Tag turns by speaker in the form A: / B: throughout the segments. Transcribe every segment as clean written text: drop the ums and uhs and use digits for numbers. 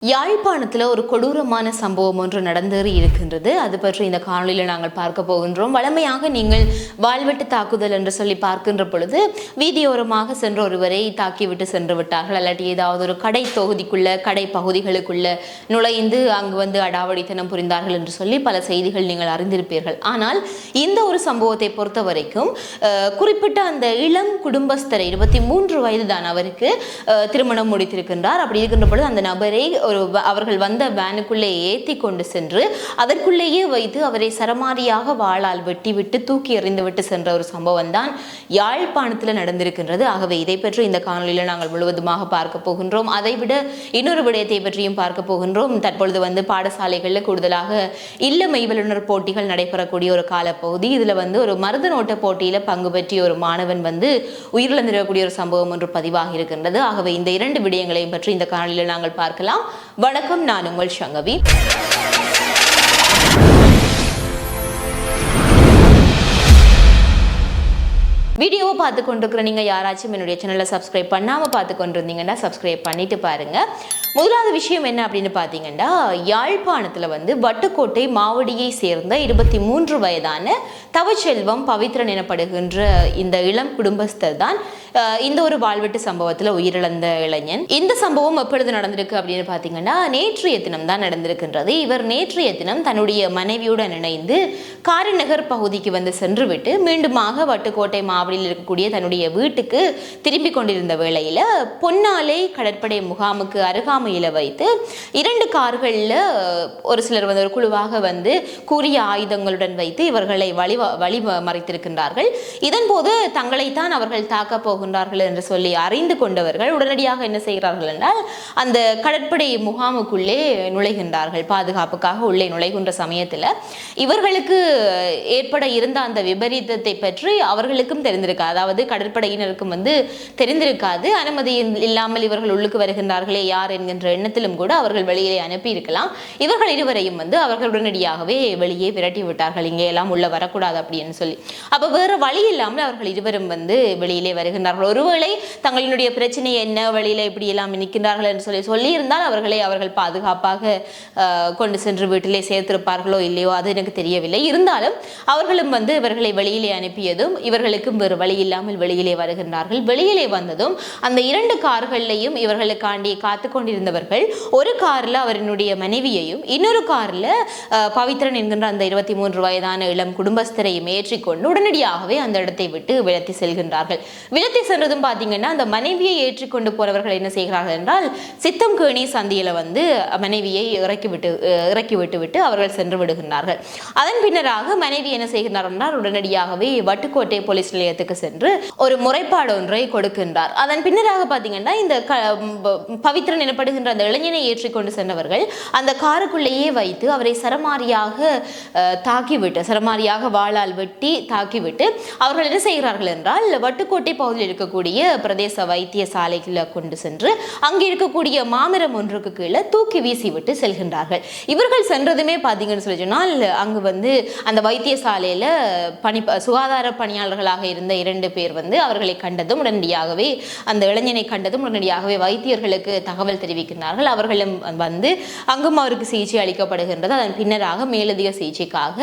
A: யாழ்ப்பாணத்தில் ஒரு கொடூரமான சம்பவம் ஒன்று நடந்தேறி இருக்கின்றது. அது பற்றி இந்த காணொலியில் நாங்கள் பார்க்க போகின்றோம். வழமையாக நீங்கள் வாழ்வெட்டு தாக்குதல் என்று சொல்லி பார்க்கின்ற பொழுது வீதியோரமாக சென்ற ஒருவரை தாக்கிவிட்டு சென்று விட்டார்கள், அல்லாட்டி ஏதாவது ஒரு கடை தொகுதிக்குள்ள கடை பகுதிகளுக்குள்ள நுழைந்து அங்கு வந்து அடாவடித்தனம் புரிந்தார்கள் என்று சொல்லி பல செய்திகள் நீங்கள் அறிந்திருப்பீர்கள். ஆனால் இந்த ஒரு சம்பவத்தை பொறுத்த வரைக்கும் குறிப்பிட்ட அந்த இளம் குடும்பஸ்தரை 23 வயது தான் அவருக்கு திருமணம் முடித்திருக்கின்றார். அப்படி இருக்கின்ற பொழுது அந்த நபரை அவர்கள் வந்த வேனுக்குள்ளே ஏற்றி கொண்டு சென்று அதற்குள்ளேயே வைத்து அவரை சரமாரியாக வாளால் வெட்டிவிட்டு தூக்கி எறிந்துவிட்டு சென்ற ஒரு சம்பவம் தான் யாழ்ப்பாணத்தில் நடந்திருக்கின்றது. ஆகவே இதை பற்றி இந்த காணொலியில் நாங்கள் முழுவதுமாக பார்க்க போகின்றோம். அதைவிட இன்னொரு விடயத்தை பற்றியும் பார்க்க போகின்றோம். தற்பொழுது வந்து பாடசாலைகளில் கூடுதலாக இல்ல மெய்வல்லுநர் போட்டிகள் நடைபெறக்கூடிய ஒரு காலப்பகுதி. இதில் வந்து ஒரு மருத நோட்ட போட்டியில் பங்கு பற்றிய ஒரு மாணவன் வந்து உயிரிழந்திருக்கக்கூடிய ஒரு சம்பவம் ஒன்று பதிவாகி இருக்கின்றது. ஆகவே இந்த இரண்டு விடயங்களையும் பற்றி இந்த காணொலியில் நாங்கள் பார்க்கலாம். வணக்கம், நான் உங்கள் சங்கவி. வீடியோவை பார்த்து கொண்டிருக்கிற நீங்கள் யாராச்சும் என்னுடைய சேனலை சப்ஸ்கிரைப் பண்ணாமல் பார்த்து கொண்டிருந்தீங்கன்னா சப்ஸ்கிரைப் பண்ணிட்டு பாருங்க. முதலாவது விஷயம் என்ன அப்படின்னு பார்த்தீங்கன்னா, யாழ்ப்பாணத்தில் வந்து வட்டுக்கோட்டை மாவடியை சேர்ந்த 23 வயதான தவச்செல்வம் பவித்ரன் எனப்படுகின்ற இந்த இளம் குடும்பஸ்தர் தான் இந்த ஒரு வாழ்வெட்டு சம்பவத்தில் உயிரிழந்த இளைஞன். இந்த சம்பவம் எப்பொழுது நடந்திருக்கு அப்படின்னு பார்த்தீங்கன்னா, நேற்றைய தினம் தான் நடந்திருக்கின்றது. இவர் நேற்றைய தினம் தன்னுடைய மனைவியுடன் இணைந்து காரைநகர் பகுதிக்கு வந்து சென்றுவிட்டு மீண்டுமாக வட்டுக்கோட்டை மாவடியில் இருக்கக்கூடிய தன்னுடைய வீட்டுக்கு திரும்பி கொண்டிருந்த வேளையில் பொன்னாலை கடற்படை முகாமுக்கு அருகாமையில் வைத்து 2 கார்களில் ஒரு சிலர் வந்து ஒரு குழுவாக வந்து கூறிய ஆயுதங்களுடன் வைத்து இவர்களை வழி மறைத்திருக்கின்றார்கள். இதன் போது தங்களைத்தான் அவர்கள் தாக்க போகின்றார்கள் என்று சொல்லி அறிந்து கொண்டவர்கள் உடனடியாக என்ன செய்கிறார்கள் என்றால் அந்த கடற்படை முகாமுக்குள்ளே நுழைகின்றார்கள். பாதுகாப்புக்காக உள்ளே நுழைகின்ற சமயத்தில் இவர்களுக்கு ஏற்பட இருந்த அந்த விபரீதத்தை பற்றி அவர்களுக்கும் தெரிந்திருக்காது. அதாவது கடற்படையினருக்கும் வந்து தெரிந்திருக்காது. அனுமதி இல்லாமல் இவர்கள் உள்ளுக்கு வருகின்றார்களே யார் என்கின்ற எண்ணத்திலும் கூட அவர்கள் வெளியே அனுப்பி இருக்கலாம். இவர்கள் இருவரையும் வந்து அவர்கள் உடனடியாகவே வெளியே விரட்டி விட்டார்கள், இங்கே எல்லாம் உள்ள வரக்கூடாது அப்படின்னு சொல்லி. அப்ப வேற வழி இல்லாமல் அவர்கள் இருவரும் வந்து வெளியிலே வருகின்றார்கள். ஒருவேளை தங்களினுடைய பிரச்சனை என்ன, வெளியில இப்படி எல்லாம் நிற்கின்றார்கள் என்று சொல்லி இருந்தால் அவர்கள் பாதுகாப்பாக கொண்டு சென்று வீட்டிலே சேர்த்திருப்பார்களோ இல்லையோ அது எனக்கு தெரியவில்லை. இருந்தாலும் அவர்களும் வந்து இவர்களை வெளியிலே அனுப்பியதும் இவர்களுக்கும் வேறு வழி இல்லாமல் வெளியிலே வருகின்றார்கள். வெளியிலே வந்ததும் அந்த 2 கார்களையும் இவர்களுக்காண்டி காத்து கொண்டிருந்தவர்கள் ஒரு கார்ல அவரினுடைய மனைவியையும் இன்னொரு கார்ல பவித்ரன் என்கின்ற அந்த 23 வயதான இளம் குடும்பஸ்தரையும் ஏற்றிக்கொண்டு உடனடியாகவே அந்த இடத்தை விட்டு விலத்தி செல்கின்றார்கள். விலத்தி சென்றதும் பார்த்தீங்கன்னா அந்த மனைவியை ஏற்றிக்கொண்டு போறவர்கள் என்ன செய்கிறார்கள் என்றால் சித்தம் கேணி சந்தியில வந்து மனைவியை இறக்கி விட்டு அவர்கள் சென்று விடுகின்றார்கள். அதன் பின்னராக மனைவி என்ன செய்கிறார் என்றால் உடனடியாகவே வட்டுக்கோட்டை போலீஸ் நிலையத்துக்கு சென்று ஒரு முறைப்பாடு ஒன்றை கொடுக்கின்றார். அதன் பின்னராக பார்த்தீங்கன்னா இந்த பவித்ரன் எனப்படுகின்ற அந்த இளைஞனை ஏற்றிக்கொண்டு சென்றவர்கள் அந்த காருக்குள்ளேயே வைத்து அவரை சரமாரியாக வாளால் வெட்டி தாக்கிவிட்டு அவர்கள் என்ன செய்கிறார்கள் என்றால் வட்டுக்கோட்டை பகுதியில் இருக்கக்கூடிய பிரதேச வைத்தியசாலைகளை கொண்டு சென்று அங்கே இருக்கக்கூடிய மாமரம் ஒன்றுக்கு கீழே தூக்கி வீசிவிட்டு செல்கின்றார்கள். இவர்கள் சென்றதுமே பார்த்தீங்கன்னு சொல்லி சொன்னால் அங்கு வந்து அந்த வைத்தியசாலையில சுகாதார பணியாளர்களாக இருந்த 2 பேர் வந்து அவர்களை கண்டதும் உடனடியாகவே அந்த இளைஞனை கண்டதும் உடனடியாகவே வைத்தியர்களுக்கு தகவல் தெரிவிக்கிறார்கள். அவர்களும் வந்து அங்கும் அவருக்கு சிகிச்சை அளிக்கப்படுகின்றது. அதன் பின்னராக மேலதிக சிகிச்சைக்காக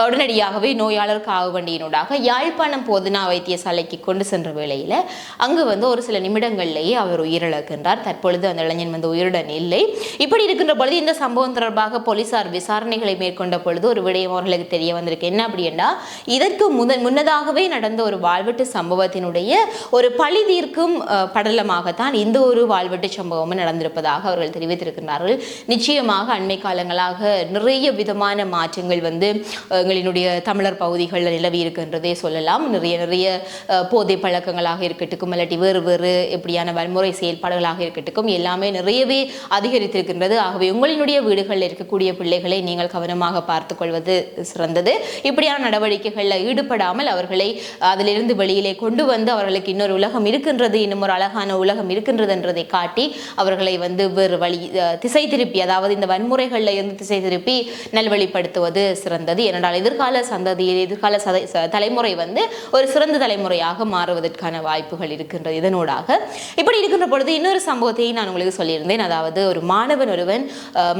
A: உடனடியாகவே நோயாளர் காவு வண்டியினூடாக யாழ்ப்பாணம் போதனா வைத்தியசாலைக்கு கொண்டு சென்ற வேளையில் அங்கு வந்து ஒரு சில நிமிடங்களிலேயே அவர் உயிரிழக்கின்றார். தற்பொழுது அந்த இளைஞன் வந்து உயிருடன் இல்லை. இப்படி இருக்கின்ற பொழுது இந்த சம்பவம் தொடர்பாக போலீசார் விசாரணைகளை மேற்கொண்ட பொழுது ஒரு விடயம் அவர்களுக்கு தெரிய வந்திருக்கு. என்ன அப்படின்னா, இதற்கு முன்னதாகவே நடந்த ஒரு வாழ்வெட்டு சம்பவத்தினுடைய ஒரு பழி தீர்க்கும் படலமாகத்தான் இந்த ஒரு வாழ்வெட்டு சம்பவமும் நடந்திருப்பதாக அவர்கள் தெரிவித்திருக்கிறார்கள். நிச்சயமாக அண்மை காலங்களாக நிறைய விதமான மாற்றங்கள் வந்து எங்களினுடைய தமிழர் பகுதிகளில் நிலவி இருக்கின்றதே சொல்லலாம். நிறைய போதை பழக்கங்களாக இருக்கட்டும், இல்லாட்டி வேறு எப்படியான வன்முறை செயல்பாடுகளாக இருக்கட்டும், எல்லாமே நிறையவே அதிகரித்திருக்கின்றது. ஆகவே உங்களினுடைய வீடுகளில் இருக்கக்கூடிய பிள்ளைகளை நீங்கள் கவனமாக பார்த்துக் கொள்வது சிறந்தது. இப்படியான நடவடிக்கைகளில் ஈடுபடாமல் அவர்களை அதிலிருந்து வெளியிலே கொண்டு வந்து அவர்களுக்கு இன்னொரு உலகம் இருக்கின்றது, இன்னும் ஒரு அழகான உலகம் இருக்கின்றது என்றதை காட்டி அவர்களை அவர்களை வந்து வேறு வழி திசை திருப்பி, அதாவது இந்த வன்முறைகளில் இருந்து திசை திருப்பி நல்வழிப்படுத்துவது சிறந்தது. ஏனென்றால் எதிர்கால சந்ததி, எதிர்கால தலைமுறை வந்து ஒரு சிறந்த தலைமுறையாக மாறுவதற்கான வாய்ப்புகள் இருக்கின்றது. இதனூடாக இப்படி இருக்கின்ற பொழுது இன்னொரு சம்பவத்தையும் நான் உங்களுக்கு சொல்லியிருந்தேன். அதாவது ஒரு மாணவன் ஒருவன்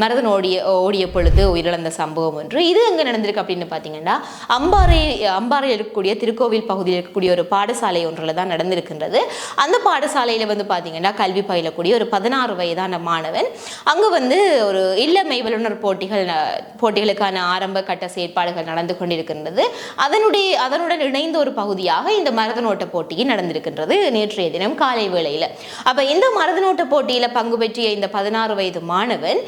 A: மரதன் ஓடிய பொழுது உயிரிழந்த சம்பவம் ஒன்று. இது எங்கே நடந்திருக்கு அப்படின்னு பார்த்தீங்கன்னா, அம்பாறையில் இருக்கக்கூடிய திருக்கோவில் பகுதியில் இருக்கக்கூடிய ஒரு பாடசாலை ஒன்றில் தான் நடந்திருக்கின்றது. அந்த பாடசாலையில் வந்து பார்த்தீங்கன்னா கல்வி பயிலக்கூடிய ஒரு 16 வயதான மாணவன் அங்கு வந்து ஒரு இளமை வல்லுநர் போட்டிகளுக்கான ஆரம்ப கட்ட செயற்பாடுகள் நடந்து கொண்டிருக்கின்றது. அதனுடன் இணைந்த ஒரு பகுதியாக இந்த மரதனோட்ட போட்டியும் நடந்திருக்கின்றது நேற்றைய தினம் காலை வேளையில். அப்ப இந்த மரதனோட்ட போட்டியில பங்கு பெற்றிய இந்த 16 வயது மாணவன்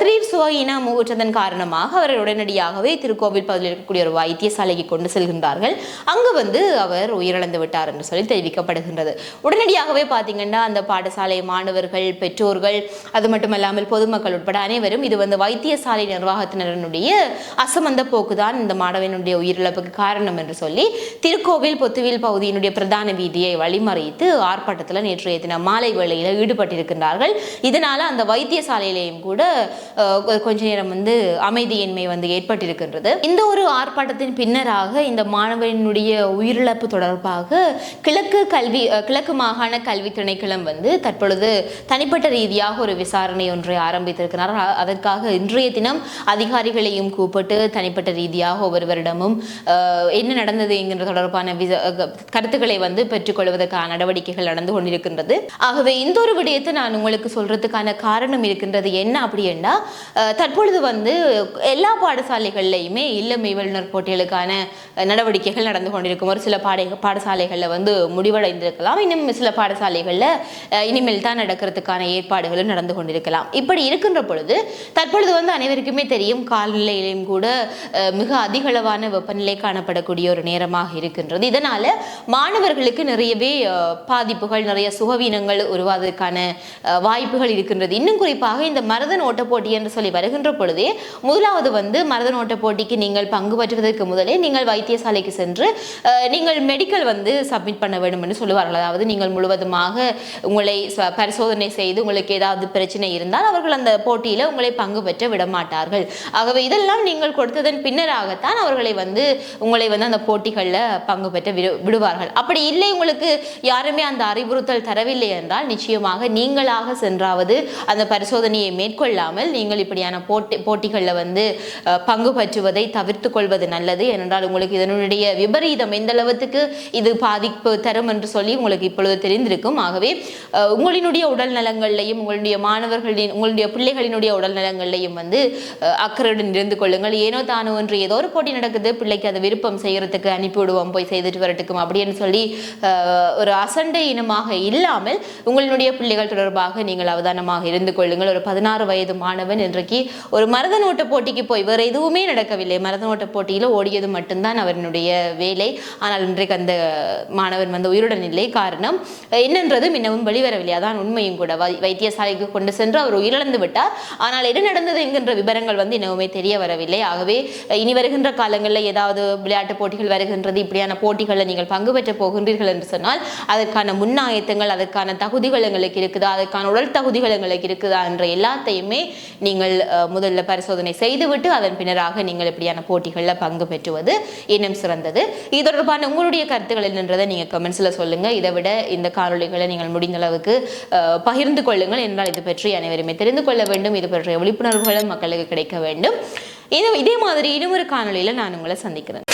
A: திடீர் சுவையினம் ஊற்றதன் காரணமாக அவரை உடனடியாகவே திருக்கோவில் பகுதியில் இருக்கக்கூடிய ஒரு வைத்தியசாலைக்கு கொண்டு செல்கின்றார்கள். அங்கு வந்து அவர் உயிரிழந்து விட்டார் என்று சொல்லி தெரிவிக்கப்படுகின்றது. உடனடியாகவே பார்த்தீங்கன்னா அந்த பாடசாலை மாணவர்கள், பெற்றோர்கள், அது மட்டுமல்லாமல் பொதுமக்கள் உட்பட அனைவரும் இது வந்து வைத்தியசாலை நிர்வாகத்தினருடைய அசமந்த போக்குதான் இந்த மாணவனுடைய உயிரிழப்புக்கு காரணம் என்று சொல்லி திருக்கோவில் பொத்துவில் பகுதியினுடைய பிரதான வீதியை வழிமறைத்து ஆர்ப்பாட்டத்தில் நேற்றைய தினம் மாலை வேளையில் ஈடுபட்டிருக்கின்றார்கள். இதனால அந்த வைத்தியசாலையிலேயும் கூட கொஞ்ச நேரம் வந்து அமைதியின்மை வந்து ஏற்பட்டிருக்கின்றது. இந்த ஒரு ஆர்ப்பாட்டத்தின் பின்னராக இந்த மாணவனுடைய உயிரிழப்பு தொடர்பாக கிழக்கு மாகாண கல்வி திணைக்களம் வந்து தற்பொழுது தனிப்பட்ட ரீதியாக ஒரு விசாரணை ஒன்றை ஆரம்பித்திருக்கிறார். அதற்காக இன்றைய தினம் அதிகாரிகளையும் கூப்பிட்டு தனிப்பட்ட ரீதியாக ஒவ்வொருவரிடமும் என்ன நடந்தது என்கின்ற தொடர்பான கருத்துக்களை வந்து பெற்றுக்கொள்வதற்கான நடவடிக்கைகள் நடந்து கொண்டிருக்கின்றது. ஆகவே இந்த ஒரு விடயத்தை நான் உங்களுக்கு சொல்றதுக்கான காரணம் இருக்கின்றது. என்ன அப்படின்னா, தற்பொழுது வந்து எல்லா பாடசாலைகள்லையுமே இல்லமை வல்லுநர் போட்டிகளுக்கான நடவடிக்கைகள் நடந்து கொண்டிருக்கும். ஒரு சில பாடசாலைகளில் வந்து முடிவடைந்திருக்கலாம், இன்னும் சில பாடசாலைகளில் இனிமேல் தான் நடக்கிறதுக்கான ஏற்பாடுகளும் நடந்து கொண்டிருக்கலாம். இப்படி இருக்கின்ற பொழுது தற்பொழுது வந்து அனைவருக்குமே தெரியும், காலநிலையிலும் கூட மிக அதிகளவான வெப்பநிலை காணப்படக்கூடிய ஒரு நேரமாக இருக்கின்றது. இதனால மாணவர்களுக்கு நிறையவே பாதிப்புகள், நிறைய சுகவீனங்கள் உருவாவதற்கான வாய்ப்புகள் இருக்கின்றது. இன்னும் குறிப்பாக இந்த மரதன் ஓட்ட போட்டி என்று சொல்லி வருகின்ற பொழுதே முதலாவது வந்து மரதன் ஓட்ட போட்டிக்கு நீங்கள் பங்கு பெற்றுவதற்கு முதலே நீங்கள் வைத்தியசாலைக்கு சென்று நீங்கள் மெடிக்கல் வந்து சப்மிட் பண்ண வேண்டும் என்று சொல்லுவார்கள். அதாவது நீங்கள் முழுவதுமாக உங்களை பரிசோதனை செய்து உங்களுக்கு ஏதாவது பிரச்சனை இருந்தால் அவர்கள் அந்த போட்டியில உங்களை பங்கு பெற்ற விடமாட்டார்கள். ஆகவே இதெல்லாம் நீங்கள் கொடுத்ததன் பின்னராகத்தான் அவர்களை வந்து உங்களை வந்து அந்த போட்டிகளில் பங்கு பெற்ற விடுவார்கள். அப்படி இல்லை, உங்களுக்கு யாருமே அந்த அறிவுறுத்தல் தரவில்லை என்றால் நிச்சயமாக நீங்களாக சென்றாவது அந்த பரிசோதனையை மேற்கொள்ளாமல் நீங்கள் இப்படியான போட்டிகளில் வந்து பங்கு பற்றுவதை தவிர்த்து கொள்வது நல்லது. ஏனென்றால் உங்களுக்கு இதனுடைய விபரீதம் எந்த அளவுக்கு இது பாதிப்பு தரும் என்று சொல்லி உங்களுக்கு இப்பொழுது தெரிந்திருக்கும். ஆகவே உங்களினுடைய உடல் நலங்களையும் உங்களுடைய மாணவர்களின் உங்களுடைய பிள்ளைகளினுடைய உடல் நலங்களையும் வந்து அக்கறையுடன் இருந்து கொள்ளுங்கள். ஏனோ தானோ ஒன்று ஏதோ ஒரு போட்டி நடக்குது, பிள்ளைக்கு அதை விருப்பம் செய்யறதுக்கு அனுப்பிவிடுவோம், போய் செய்துட்டு வரட்டுக்கும் அப்படின்னு சொல்லி ஒரு அசண்டை இனமாக இல்லாமல் உங்களுடைய பிள்ளைகள் தொடர்பாக நீங்கள் அவதானமாக இருந்து கொள்ளுங்கள். ஒரு 16 வயது மாணவன் இன்றைக்கு ஒரு மரதனோட்ட போட்டிக்கு போய் வேற எதுவுமே நடக்கவில்லை, மரதனோட்ட போட்டியில ஓடியது மட்டும்தான் அவனுடைய வேலை. ஆனால் இன்றைக்கு அந்த மாணவன் வந்து உயிருடன் இல்லை. காரணம் என்னன்றது இன்னமும் வெளிவரவில்லை. அதான் உண்மையும் கூட. வைத்தியசாலைக்கு கொண்டு சென்று அவர் உயிரிழந்து விட்டார். ஆனால் என்ன நடந்தது என்கின்ற விவரங்கள் வந்து இன்னமுமே தெரிய வரவில்லை. ஆகவே இனி வருகின்ற காலங்களில் ஏதாவது விளையாட்டு போட்டிகள் வருகின்றது, இப்படியான போட்டிகளில் நீங்கள் பங்கு பெற்ற போகின்றீர்கள் என்று சொன்னால் அதற்கான முன்னாயத்தங்கள், அதற்கான தகுதிகள் எங்களுக்கு இருக்குதா, அதற்கான உடல் தகுதிகள் எங்களுக்கு இருக்குதா என்ற எல்லாத்தையுமே நீங்கள் முதல்ல பரிசோதனை செய்துவிட்டு அதன் பின்னராக நீங்கள் இப்படியான போட்டிகளில் பங்கு பெற்றுவது இன்னும் சிறந்தது. இது தொடர்பான உங்களுடைய கருத்துக்கள் என்னன்றதை நீங்கள் கமெண்ட்ஸில் சொல்லுங்க. இதை விட இந்த காணொலிகளை நீங்கள் முடிந்த அளவுக்கு பகிர்ந்து கொள்ளுங்கள். என்றால் இது பற்றி அனைவருமே தெரிந்து கொள்ள வேண்டும், இது பற்றிய விழிப்புணர்வுகளும் மக்களுக்கு கிடைக்க வேண்டும். இதே மாதிரி இன்னொரு காணொலியில் நான் உங்களை சந்திக்கிறேன்.